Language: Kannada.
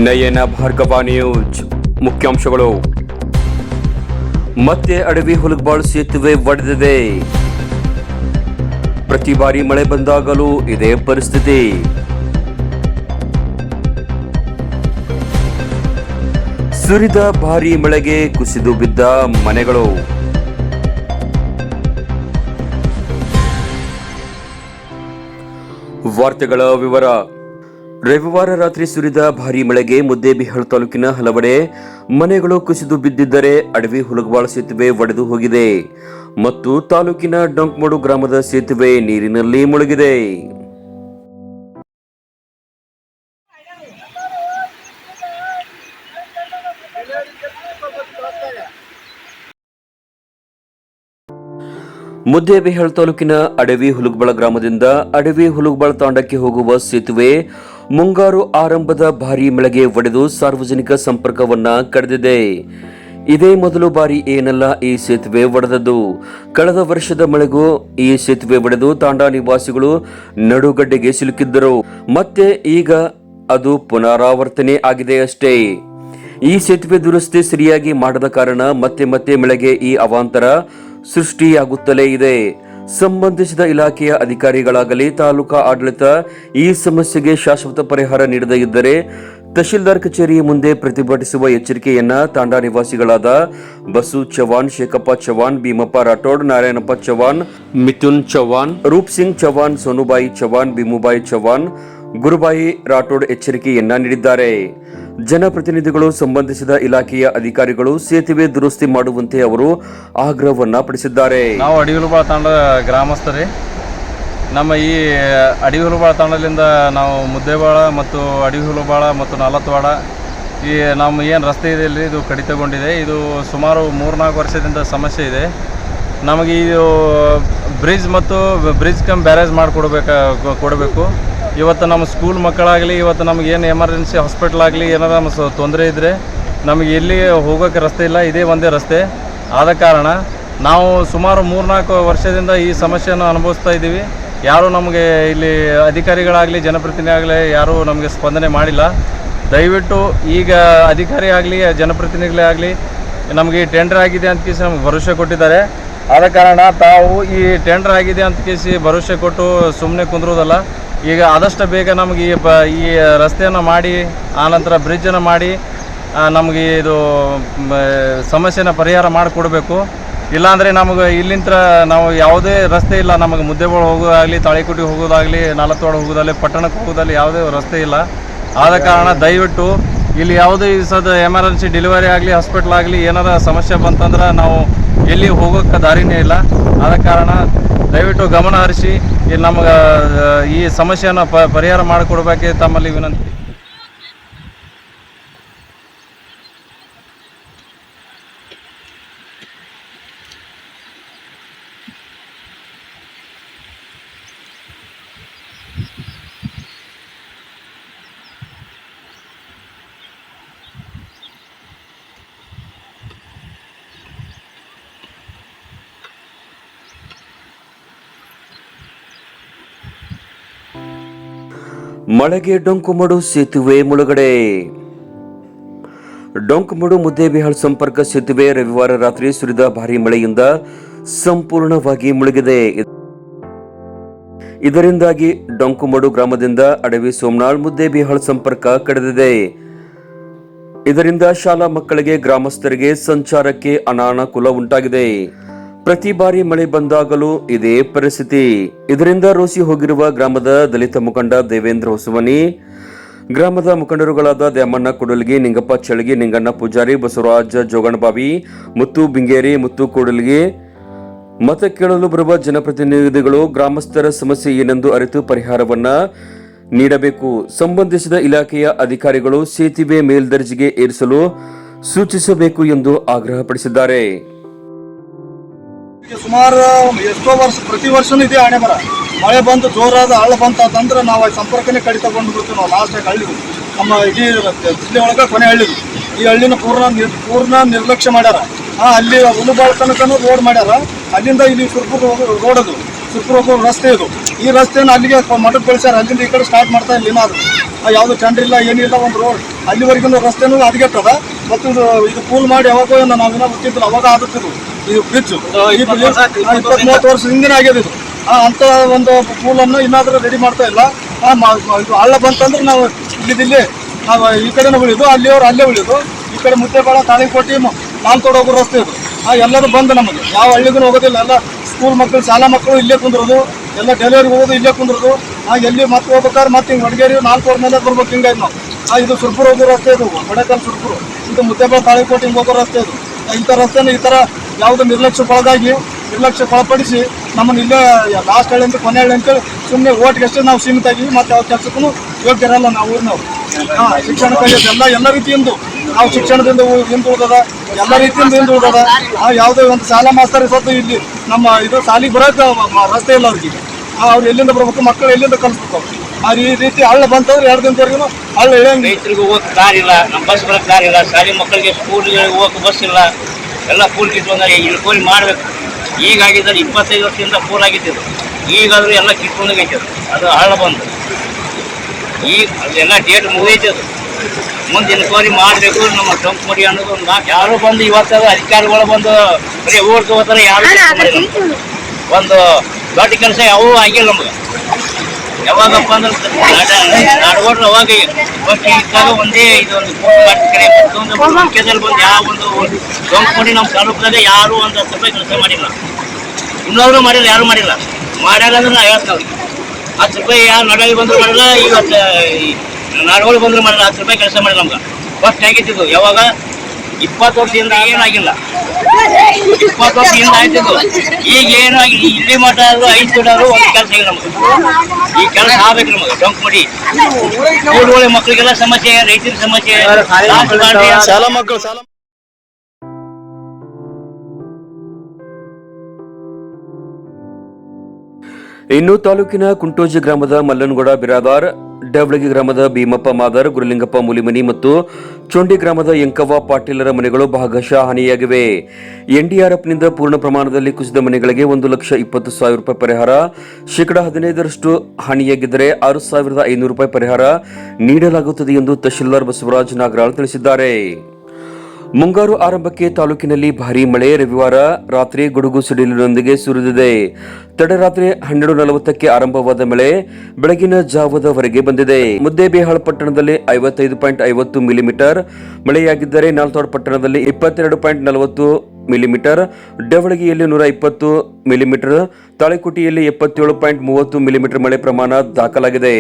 ನಯನ ಭಾರ್ಗವ ನ್ಯೂಸ್ ಮುಖ್ಯಾಂಶಗಳು. ಮತ್ತೆ ಅಡವಿ ಹುಲಗಬಾಳ್ ಸೇತುವೆ ಒಡೆದಿದೆ. ಪ್ರತಿ ಬಾರಿ ಮಳೆ ಬಂದಾಗಲೂ ಇದೇ ಪರಿಸ್ಥಿತಿ. ಸುರಿದ ಭಾರೀ ಮಳೆಗೆ ಕುಸಿದು ಬಿದ್ದ ಮನೆಗಳು. ವಾರ್ತೆಗಳ ವಿವರ. ರವಿವಾರ ರಾತ್ರಿ ಸುರಿದ ಭಾರೀ ಮಳೆಗೆ ಮುದ್ದೇಬಿಹಾಳ್ ತಾಲೂಕಿನ ಹಲವೆಡೆ ಮನೆಗಳು ಕುಸಿದು ಬಿದ್ದಿದ್ದರೆ ಅಡವಿ ಹುಲಗಬಾಳ್ ಸೇತುವೆ ಒಡೆದು ಹೋಗಿದೆ ಮತ್ತು ತಾಲೂಕಿನ ಡೊಂಕಮಡು ಗ್ರಾಮದ ಸೇತುವೆ ನೀರಿನಲ್ಲಿ ಮುಳುಗಿದೆ. ಮುದ್ದೇಬಿಹಾಳ್ ತಾಲೂಕಿನ ಅಡವಿ ಹುಲಗಬಾಳ್ ಗ್ರಾಮದಿಂದ ಅಡವಿ ಹುಲಗಬಾಳ್ ತಾಂಡಕ್ಕೆ ಹೋಗುವ ಸೇತುವೆ ಮುಂಗಾರು ಆರಂಭದ ಭಾರೀ ಮಳೆಗೆ ಒಡೆದು ಸಾರ್ವಜನಿಕ ಸಂಪರ್ಕವನ್ನ ಕಡಿದಿದೆ. ಇದೇ ಮೊದಲು ಬಾರಿ ಏನಲ್ಲ ಈ ಸೇತುವೆ ಒಡೆದದ್ದು. ಕಳೆದ ವರ್ಷದ ಮಳೆಗೂ ಈ ಸೇತುವೆ ಒಡೆದು ತಾಂಡಾ ನಿವಾಸಿಗಳು ನಡುಗಡ್ಡೆಗೆ ಸಿಲುಕಿದ್ದರು. ಮತ್ತೆ ಈಗ ಅದು ಪುನರಾವರ್ತನೆ ಆಗಿದೆ ಅಷ್ಟೇ. ಈ ಸೇತುವೆ ದುರಸ್ತಿ ಸರಿಯಾಗಿ ಮಾಡದ ಕಾರಣ ಮತ್ತೆ ಮತ್ತೆ ಮಳೆಗೆ ಈ ಅವಾಂತರ ಸೃಷ್ಟಿಯಾಗುತ್ತಲೇ ಇದೆ. ಸಂಬಂಧಿಸಿದ ಇಲಾಖೆಯ ಅಧಿಕಾರಿಗಳಾಗಲಿ ತಾಲೂಕಾ ಆಡಳಿತ ಈ ಸಮಸ್ಯೆಗೆ ಶಾಶ್ವತ ಪರಿಹಾರ ನೀಡದೇ ಇದ್ದರೆ ತಹಶೀಲ್ದಾರ್ ಕಚೇರಿ ಮುಂದೆ ಪ್ರತಿಭಟಿಸುವ ಎಚ್ಚರಿಕೆಯನ್ನ ತಾಂಡಾ ನಿವಾಸಿಗಳಾದ ಬಸು ಚವಾಣ್, ಶೇಖಪ್ಪ ಚವಾಣ್, ಭೀಮಪ್ಪ ರಾಠೋಡ್, ನಾರಾಯಣಪ್ಪ ಚವಾಣ್, ಮಿಥುನ್ ಚವಾಣ್, ರೂಪ್ ಸಿಂಗ್ ಚವಾಣ್, ಸೋನುಬಾಯಿ ಚವಾಣ್, ಭೀಮುಬಾಯಿ ಚವಾಣ್, ಗುರುಬಾಯಿ ರಾಠೋಡ್ ಎಚ್ಚರಿಕೆಯನ್ನ ನೀಡಿದ್ದಾರೆ. ಜನಪ್ರತಿನಿಧಿಗಳು ಸಂಬಂಧಿಸಿದ ಇಲಾಖೆಯ ಅಧಿಕಾರಿಗಳು ಸೇತುವೆ ದುರಸ್ತಿ ಮಾಡುವಂತೆ ಅವರು ಆಗ್ರಹವನ್ನ ಪಡಿಸಿದ್ದಾರೆ. ನಾವು ಅಡವಿ ಹುಲಗಬಾಳ್ ತಾಂಡ ಗ್ರಾಮಸ್ಥರೇ. ನಮ್ಮ ಈ ಅಡವಿ ಹುಲಗಬಾಳ್ ತಾಂಡದಿಂದ ನಾವು ಮುದ್ದೇಬಾಳ ಮತ್ತು ಅಡವಿ ಹುಲಗಬಾಳ ಮತ್ತು ನಾಲತ್ವಾಡ ಈ ನಮ್ಮ ಏನು ರಸ್ತೆ ಇದೆ ಇಲ್ಲಿ ಇದು ಕಡಿತಗೊಂಡಿದೆ. ಇದು ಸುಮಾರು 3-4 ವರ್ಷದಿಂದ ಸಮಸ್ಯೆ ಇದೆ. ನಮಗೆ ಇದು ಬ್ರಿಡ್ಜ್ ಮತ್ತು ಬ್ರಿಡ್ಜ್ ಕಮ್ ಬ್ಯಾರೇಜ್ ಕೊಡಬೇಕು. ಇವತ್ತು ನಮ್ಮ ಸ್ಕೂಲ್ ಮಕ್ಕಳಾಗಲಿ, ಇವತ್ತು ನಮಗೆ ಏನು ಎಮರ್ಜೆನ್ಸಿ ಹಾಸ್ಪಿಟ್ಲ್ ಆಗಲಿ ಏನಾರ ನಮ್ಮ ತೊಂದರೆ ಇದ್ದರೆ ನಮಗೆ ಎಲ್ಲಿ ಹೋಗೋಕ್ಕೆ ರಸ್ತೆ ಇಲ್ಲ, ಇದೇ ಒಂದೇ ರಸ್ತೆ. ಆದ ಕಾರಣ ನಾವು ಸುಮಾರು 3-4 ವರ್ಷದಿಂದ ಈ ಸಮಸ್ಯೆಯನ್ನು ಅನುಭವಿಸ್ತಾ ಇದ್ದೀವಿ. ಯಾರೂ ನಮಗೆ ಇಲ್ಲಿ ಅಧಿಕಾರಿಗಳಾಗಲಿ ಜನಪ್ರತಿನಿಧಿಗಳಾಗಲಿ ಯಾರೂ ನಮಗೆ ಸ್ಪಂದನೆ ಮಾಡಿಲ್ಲ. ದಯವಿಟ್ಟು ಈಗ ಅಧಿಕಾರಿ ಆಗಲಿ ಜನಪ್ರತಿನಿಧಿಗಳೇ ಆಗಲಿ ನಮಗೆ ಟೆಂಡರ್ ಆಗಿದೆ ಅಂತ ಕೇಸಿ ನಮಗೆ ಭರವಸೆ ಕೊಟ್ಟಿದ್ದಾರೆ. ಆದ ಕಾರಣ ತಾವು ಈ ಟೆಂಡರ್ ಆಗಿದೆ ಅಂತ ಕೇಸಿ ಭರವಸೆ ಕೊಟ್ಟು ಸುಮ್ಮನೆ ಕುಂದ್ರೋದಲ್ಲ. ಈಗ ಆದಷ್ಟು ಬೇಗ ನಮಗೆ ಈ ರಸ್ತೆಯನ್ನು ಮಾಡಿ ಆನಂತರ ಬ್ರಿಡ್ಜನ್ನು ಮಾಡಿ ನಮಗೆ ಇದು ಸಮಸ್ಯೆನ ಪರಿಹಾರ ಮಾಡಿಕೊಡ್ಬೇಕು. ಇಲ್ಲಾಂದರೆ ನಮಗೆ ಇಲ್ಲಿಂದ ನಾವು ಯಾವುದೇ ರಸ್ತೆ ಇಲ್ಲ. ನಮಗೆ ಮುದ್ದೇಬಿಹಾಳ್ ಹೋಗೋದಾಗಲಿ, ತಾಳಿಕೋಟೆ ಹೋಗೋದಾಗಲಿ, ನಾಲತ್ವಾಡ ಹೋಗೋದಾಗಲಿ, ಪಟ್ಟಣಕ್ಕೆ ಹೋಗೋದಾಗಲಿ ಯಾವುದೇ ರಸ್ತೆ ಇಲ್ಲ. ಆದ ಕಾರಣ ದಯವಿಟ್ಟು ಇಲ್ಲಿ ಯಾವುದೇ ಎಮರ್ಜೆನ್ಸಿ ಡೆಲಿವರಿ ಆಗಲಿ, ಹಾಸ್ಪಿಟ್ಲ್ ಆಗಲಿ ಏನಾರ ಸಮಸ್ಯೆ ಬಂತಂದ್ರೆ ನಾವು ಎಲ್ಲಿ ಹೋಗೋಕ್ಕೆ ದಾರಿನೇ ಇಲ್ಲ. ಆದ ಕಾರಣ ದಯವಿಟ್ಟು ಗಮನ ಹರಿಸಿ ಇಲ್ಲಿ ನಮಗೆ ಈ ಸಮಸ್ಯೆಯನ್ನು ಪರಿಹಾರ ಮಾಡಿಕೊಡ್ಬೇಕೆ ತಮ್ಮಲ್ಲಿ ವಿನಂತಿ. ಮಳೆಗೆ ಡೊಂಕಮಡು ಸೇತುವೆ ಮುಳುಗಡೆ. ಡೊಂಕಮಡು ಮುದ್ದೇಬಿಹಾಳ್ ಸಂಪರ್ಕ ಸೇತುವೆ ರವಿವಾರ ರಾತ್ರಿ ಸುರಿದ ಭಾರೀ ಮಳೆಯಿಂದ ಸಂಪೂರ್ಣವಾಗಿ ಮುಳುಗಿದೆ. ಇದರಿಂದಾಗಿ ಡೊಂಕಮಡು ಗ್ರಾಮದಿಂದ ಅಡವಿ ಸೋಮನಾಳ್ ಮುದ್ದೇಬಿಹಾಳ್ ಸಂಪರ್ಕ ಕಡಿದಿದೆ. ಇದರಿಂದ ಶಾಲಾ ಮಕ್ಕಳಿಗೆ ಗ್ರಾಮಸ್ಥರಿಗೆ ಸಂಚಾರಕ್ಕೆ ಅನಾನುಕೂಲ ಉಂಟಾಗಿದೆ. ಪ್ರತಿ ಬಾರಿ ಮಳೆ ಬಂದಾಗಲೂ ಇದೇ ಪರಿಸ್ಥಿತಿ. ಇದರಿಂದ ರೋಸಿ ಹೋಗಿರುವ ಗ್ರಾಮದ ದಲಿತ ಮುಖಂಡ ದೇವೇಂದ್ರ ಹೊಸಮನಿ, ಗ್ರಾಮದ ಮುಖಂಡರುಗಳಾದ ದ್ಯಾಮಣ್ಣ ಕೊಡಲ್ಗಿ, ನಿಂಗಪ್ಪ ಚಳಗಿ, ನಿಂಗಣ್ಣ ಪೂಜಾರಿ, ಬಸವರಾಜ ಜೋಗಣಬಾವಿ, ಮುತ್ತು ಬಿಂಗೇರಿ, ಮುತ್ತು ಕೊಡಲ್ಗಿ ಮತ ಕೇಳಲು ಬರುವ ಜನಪ್ರತಿನಿಧಿಗಳು ಗ್ರಾಮಸ್ಥರ ಸಮಸ್ಯೆ ಏನೆಂದು ಅರಿತು ಪರಿಹಾರವನ್ನ ನೀಡಬೇಕು. ಸಂಬಂಧಿಸಿದ ಇಲಾಖೆಯ ಅಧಿಕಾರಿಗಳು ಸೇತುವೆ ಮೇಲ್ದರ್ಜೆಗೆ ಏರಿಸಲು ಸೂಚಿಸಬೇಕು ಎಂದು ಆಗ್ರಹಪಡಿಸಿದ್ದಾರೆ. ಸುಮಾರು ಎಷ್ಟೋ ವರ್ಷ ಪ್ರತಿ ವರ್ಷನೂ ಇದೆ ಹಣೆ ಬರ. ಮಳೆ ಬಂದು ಜೋರಾದ ಹಳ್ಳ ಬಂತಂದ್ರೆ ನಾವು ಸಂಪರ್ಕನೇ ಕಡಿತಗೊಂಡು ಬಿಡ್ತೀವಿ. ನಾವು ಲಾಸ್ಟಾಗಿ ಹಳ್ಳಿ ನಮ್ಮ ಇಡೀ ಜಿಲ್ಲೆ ಒಳಗೆ ಕೊನೆ ಹಳ್ಳಿದು. ಈ ಹಳ್ಳಿನ ಪೂರ್ಣ ನಿರ್ಲಕ್ಷ್ಯ ಮಾಡ್ಯಾರ. ಅಲ್ಲಿ ಹುಲಗಬಾಳ್ ತನಕನೂ ರೋಡ್ ಮಾಡ್ಯಾರ. ಅಲ್ಲಿಂದ ಇಲ್ಲಿ ಸುರ್ಪುರ್ ರೋಡ್ ಅದು, ಸುರ್ಪುರ್ ಹೋಗೋ ರಸ್ತೆ ಇದು. ಈ ರಸ್ತೆಯನ್ನು ಅಲ್ಲಿಗೆ ಮಠಕ್ಕೆ ಬೆಳೆಸ್ಯಾರ. ಅಲ್ಲಿಂದ ಈ ಕಡೆ ಸ್ಟಾರ್ಟ್ ಮಾಡ್ತಾ ಇಲ್ಲ. ಏನಾದರೂ ಯಾವುದು ಟೆಂಡರ್ ಇಲ್ಲ, ಏನಿಲ್ಲ. ಒಂದು ಅಲ್ಲಿವರೆಗಿನ ರಸ್ತೆನೂ ಹದಗೆಟ್ಟದ ಮತ್ತು ಇದು ಪೂಲ್ ಮಾಡಿ ಯಾವಾಗೋ ನಾವೇನೋ ಗೊತ್ತಿದ್ದಿಲ್ಲ ಅವಾಗ ಆಗುತ್ತಿದ್ದು ಇದು ಬ್ರಿಡ್ಜ್ 20-30 ವರ್ಷ ಹಿಂದಿನ ಆಗ್ಯದ ಇದು ಅಂತ ಒಂದು ಪೂಲನ್ನು ಇನ್ನಾದ್ರೂ ರೆಡಿ ಮಾಡ್ತಾ ಇಲ್ಲ. ಇದು ಹಳ್ಳ ಬಂತಂದ್ರೆ ನಾವು ಇಲ್ಲಿದ್ದಿಲ್ಲಿ ನಾವು ಈ ಕಡೆನೂ ಉಳಿದು ಅಲ್ಲಿಯವರು ಅಲ್ಲೇ ಉಳಿದು ಈ ಕಡೆ ಮುದ್ದೇಬಾಳ ತಾಳಿಕೋಟೆ ನಾಲ್ತೋಡ್ ಹೋಗೋ ರಸ್ತೆ ಇದು ಎಲ್ಲರೂ ಬಂದು ನಮಗೆ ಯಾವ ಹಳ್ಳಿಗೂ ಹೋಗೋದಿಲ್ಲ. ಎಲ್ಲ ಸ್ಕೂಲ್ ಮಕ್ಕಳು ಶಾಲಾ ಮಕ್ಕಳು ಇಲ್ಲೇ ಕುಂದ್ರೋದು, ಎಲ್ಲ ಡೆಲಿವರಿ ಹೋಗೋದು ಇಲ್ಲೇ ಕುಂದ್ರೋದು. ಎಲ್ಲಿ ಮತ್ತೆ ಹೋಗ್ಬೇಕಾದ್ರೆ ಮತ್ತೆ ಹಿಂಗೆ ವಡಗೇರಿ 4 ರೋಡ್ ಮೇಲೆ ಬರ್ಬೇಕು ಹಿಂಗಾಗಿ ನಾವು ಇದು ಸುರ್ಪುರ ಹೋಗೋ ರಸ್ತೆ ಇದು ಬಡಕಲ್ ಸುರ್ಪುರ ಇದು ಮುದ್ದೇಬಾಳ ತಾಳಿಕೋಟೆ ಹಿಂಗೆ ಹೋಗೋ ರಸ್ತೆ ಇದು. ಇಂಥ ರಸ್ತೆನ ಈ ಥರ ಯಾವುದೋ ನಿರ್ಲಕ್ಷ್ಯ ಒಳಪಡಿಸಿ ನಮ್ಮನ್ನು ಇಲ್ಲೇ ಲಾಸ್ಟ್ ಹಳ್ಳಿ ಅಂತ ಕೊನೆ ಹಳ್ಳಿ ಅಂತೇಳಿ ಸುಮ್ಮನೆ ಓಟ್ಗೆಷ್ಟೇ ನಾವು ಸೀಮಿತ ಆಗಿವಿ. ಮತ್ತು ಯಾವ ಕೆಲಸಕ್ಕೂ ಯೋಗ್ಯರಲ್ಲ ನಾವು ಊರಿನವ್ರು. ಶಿಕ್ಷಣಕ್ಕಾಗಿ ಎಲ್ಲ ರೀತಿಯಿಂದ ನಾವು ಶಿಕ್ಷಣದಿಂದ ಹಿಂದುಳಿದದ, ಎಲ್ಲ ರೀತಿಯಿಂದ ಹಿಂದುಳಿದದ. ಯಾವುದೇ ಒಂದು ಶಾಲಾ ಮಾಸ್ತರ್ ಸತ್ತು ಇಲ್ಲಿ ನಮ್ಮ ಇದು ಶಾಲೆಗೆ ಬರೋಕೆ ರಸ್ತೆ ಇಲ್ಲ ಅವ್ರಿಗೆ. ಅವ್ರು ಎಲ್ಲಿಂದ ಬರ್ಬೇಕು, ಮಕ್ಕಳು ಎಲ್ಲಿಂದ ಕಲಿಸ್ಬೇಕು. ಈ ರೀತಿ ಹಳ್ಳ ಬಂತಂದ್ರೆ 2 ದಿನದವರೆಗೂ ಹಳ್ಳ ಇಳಿಯಂಗಿಲ್ಲ. ರೈತರಿಗೆ ಹೋಗೋಕೆ ದಾರಿ ಇಲ್ಲ, ನಮ್ಮ ಬಸ್ ಬರೋಕ್ಕೆ ದಾರಿ ಇಲ್ಲ, ಶಾಲೆ ಮಕ್ಕಳಿಗೆ ಸ್ಕೂಲ್ಗೆ ಹೋಗೋಕೆ ಬಸ್ ಇಲ್ಲ. ಎಲ್ಲ ಪೂಲ್ ಕಿತ್ಕೊಂಡ್ರೆ ಇಳ್ಕೋರಿ ಮಾಡಬೇಕು. ಈಗಾಗಿದ್ದರೆ 25 ವರ್ಷದಿಂದ ಪೂಲ್ ಆಗಿದ್ದು, ಈಗಾದರೂ ಎಲ್ಲ ಕಿತ್ಕೊಂಡಾಗೈತೆ ಅದು ಹಳ್ಳ ಬಂದು. ಈಗ ಅದೆಲ್ಲ ಡೇಟ್ ಮುಗಿದೈತೆ. ಅದು ಮುಂದೆ ಇನ್ಕ್ವೈರಿ ಮಾಡಬೇಕು. ನಮ್ಮ ಟಂಕ್ ಮಡಿ ಅನ್ನೋದು ಒಂದು ಯಾರು ಬಂದು ಇವತ್ತು ಅಧಿಕಾರಿಗಳು ಬಂದು ಬರೀ ಓಡ್ತು ಹೋಗ್ತಾರೆ. ಯಾರು ಒಂದು ದೊಡ್ಡ ಕೆಲಸ ಯಾವೂ ಆಗಿಲ್ಲ ನಮ್ಗೆ. ಯಾವಾಗಪ್ಪ ಅಂದ್ರೆ ನಾಡಗೌಡ್ರು ಅವಾಗ ಫಸ್ಟ್ ಇದ್ದಾಗ ಒಂದೇ ಇದೊಂದು ಮಾಡ್ತಾರೆ. ಮತ್ತೊಂದು ಮುಖ್ಯದಲ್ಲಿ ಬಂದು ಯಾವ ಒಂದು ಟಂಕ್ ಮಡಿ ನಮ್ಮ ತಾಲೂಕದಾಗ ಯಾರು ಒಂದು 10 ರೂಪಾಯಿ ಕೆಲಸ ಮಾಡಿಲ್ಲ. ಇನ್ನೊಬ್ರು ಮಾಡಿಲ್ಲ, ಯಾರು ಮಾಡಿಲ್ಲ. ಮಾಡ್ಯಾರ ಅಂದ್ರೆ ನಾ ಹೇಳ್ತೀನಿ ಅವ್ರಿಗೆ 10 ರೂಪಾಯಿ ಯಾರು ನಡವಿ ಬಂದರೂ ಮಾಡಿಲ್ಲ. ಇವತ್ತು ನಾಡಗಳು ಬಂದರೂ ಮಾಡಿಲ್ಲ, 10 ರೂಪಾಯಿ ಕೆಲಸ ಮಾಡಿಲ್ಲ ನಮ್ಗೆ. ಫಸ್ಟ್ ಆಗಿದ್ದು ಯಾವಾಗ 20 ವರ್ಷದಿಂದ ಏನಾಗಿಲ್ಲ. 20 ವರ್ಷದಿಂದ ಆಯ್ತಿದ್ದು ಈಗ ಏನು ಆಗಿ ಇಲ್ಲಿ ಮಠ ಆದರೂ 5 ಕೊಡೋರು ಒಂದು ಕೆಲಸ ಇಲ್ಲ ನಮ್ಗೆ. ಈ ಕೆಲಸ ಆಗ್ಬೇಕು ನಮಗೆ. ಟಂಕ್ ಮಾಡಿ ಸ್ಕೂಲ್ಗಳ ಮಕ್ಕಳಿಗೆಲ್ಲ ಸಮಸ್ಯೆ, ರೈತರ ಸಮಸ್ಯೆ, ಶಾಲಾ ಮಕ್ಕಳು ಇನ್ನು ತಾಲೂಕಿನ ಕುಂಟೋಜಿ ಗ್ರಾಮದ ಮಲ್ಲನಗೌಡ ಬಿರಾದಾರ್, ಡವಳಗಿ ಗ್ರಾಮದ ಭೀಮಪ್ಪ ಮಾದರ್, ಗುರುಲಿಂಗಪ್ಪ ಮುಲಿಮನಿ ಮತ್ತು ಚೊಂಡಿ ಗ್ರಾಮದ ಯಂಕವ್ವ ಪಾಟೀಲರ ಮನೆಗಳು ಭಾಗಶಃ ಹಾನಿಯಾಗಿವೆ. ಎನ್ಡಿಆರ್ಎಫ್ನಿಂದ ಪೂರ್ಣ ಪ್ರಮಾಣದಲ್ಲಿ ಕುಸಿದ ಮನೆಗಳಿಗೆ 1,20,000 ರೂಪಾಯಿ ಪರಿಹಾರ, ಶೇಕಡಾ 15% ಹಾನಿಯಾಗಿದ್ದರೆ 6,500 ರೂಪಾಯಿ ಪರಿಹಾರ ನೀಡಲಾಗುತ್ತದೆ ಎಂದು ತಹಶೀಲ್ದಾರ್ ಬಸವರಾಜ್ ನಾಗರಾಳ್ ತಿಳಿಸಿದ್ದಾರೆ. ಮುಂಗಾರು ಆರಂಭಕ್ಕೆ ತಾಲೂಕಿನಲ್ಲಿ ಭಾರೀ ಮಳೆ ರವಿವಾರ ರಾತ್ರಿ ಗುಡುಗು ಸಿಡಿಲಿನೊಂದಿಗೆ ಸುರಿದಿದೆ. ತಡರಾತ್ರಿ 12:40ಕ್ಕೆ ಆರಂಭವಾದ ಮಳೆ ಬೆಳಗಿನ ಜಾವದವರೆಗೆ ಬಂದಿದೆ. ಮುದ್ದೇಬೇಹಾಳ ಪಟ್ಟಣದಲ್ಲಿ 55.50 ಮಿಲಿಮೀಟರ್ ಮಳೆಯಾಗಿದ್ದರೆ ನಾಲ್ತೋಡ್ ಪಟ್ಟಣದಲ್ಲಿ 22.40 ಮಿಲಿಮೀಟರ್, ಡವಳಗಿಯಲ್ಲಿ 120 ಮಿಲಿಮೀಟರ್, ತಾಳಿಕೋಟೆಯಲ್ಲಿ 77.30 ಮಿಲಿಮೀಟರ್ ಮಳೆ ಪ್ರಮಾಣ ದಾಖಲಾಗಿದೆ.